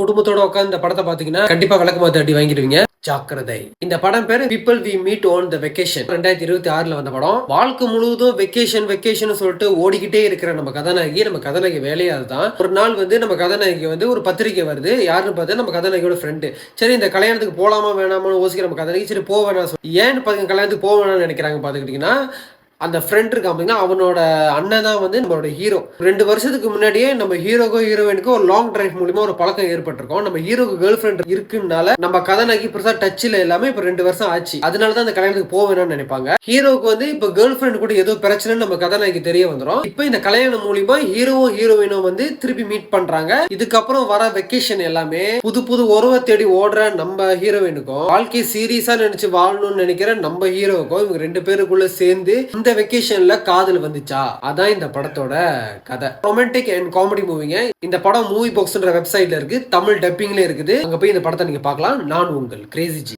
குடும்பத்தோட உட்காந்து இந்த படத்தை பாத்தீங்கன்னா கண்டிப்பா விளக்கமாத்து அடி வாங்கிடுவீங்க. ஜாக்கிரதை. இந்த படம் பேரு people we meet on the vacation. 2026 வந்த படம். வாழ்க்கை முழுவதும் வெக்கேஷன் வெக்கேஷன் சொல்லிட்டு ஓடிக்கிட்டே இருக்கிற நம்ம கதாநாயகி வேலையா அதுதான். ஒரு நாள் வந்து நம்ம கதாநாயகி வந்து ஒரு பத்திரிக்கை வருது. யாருன்னு பார்த்தா நம்ம கதாநாயகியோட ஃப்ரெண்டு. சரி இந்த கல்யாணத்துக்கு போலாமா வேணாமான்னு யோசிக்கிற நம்ம கதாநாயகி சரி போ வேணாம். ஏன்னு பாத்தீங்க கல்யாணத்துக்கு போக வேணாம்னு நினைக்கிறாங்க பாத்துக்கிட்டீங்கன்னா அந்த ஃப்ரெண்ட் இருக்கான் பார்த்தீங்கன்னா அவனோட அண்ணன் தான் வந்து நம்மளோட ஹீரோ. 2 வருஷத்துக்கு முன்னாடியே நம்ம ஹீரோக்கும் ஹீரோயினுக்கும் ஒரு லாங் டிரைவ் மூலியமா ஒரு பழக்கம் ஏற்பட்டிருக்கும். நம்ம ஹீரோக்கு கேர்ள் ஃப்ரெண்ட் இருக்குனால நம்ம கதாநாயகி பெருசா டச்சில் எல்லாமே இப்போ 2 வருஷம் ஆச்சு. அதனால தான் அந்த கல்யாணத்துக்கு போக வேணும்னு நினைப்பாங்க. ஹீரோக்கு வந்து இப்போ கேர்ள் ஃப்ரெண்ட் கூட ஏதோ பிரச்சனை நம்ம கதாநாயகி தெரிய வந்துடும். இப்போ இந்த கல்யாணம் மூலியமா ஹீரோவும் ஹீரோயினும் வந்து திருப்பி மீட் பண்றாங்க. இதுக்கப்புறம் வர வெக்கேஷன் எல்லாமே புது புது உறவை தேடி ஓடுற நம்ம ஹீரோயினுக்கும் வாழ்க்கை சீரியஸா நினைச்சு வாழணும்னு நினைக்கிற நம்ம ஹீரோவுக்கும் இவங்க 2 பேருக்குள்ள சேர்ந்து இந்த வெக்கேஷன்ல காதல் வந்துச்சா அதான் இந்த படத்தோட கதை. ரொமான்டிக் அண்ட் காமெடி மூவிங்க. இந்த படம் மூவி பாக்ஸ்ன்ற வெப்சைட்ல இருக்கு. தமிழ் டப்பிங்ல இருக்குது. அங்க போய் இந்த படத்தை நீங்க பார்க்கலாம். நான் உங்கள் கிரேசி ஜி.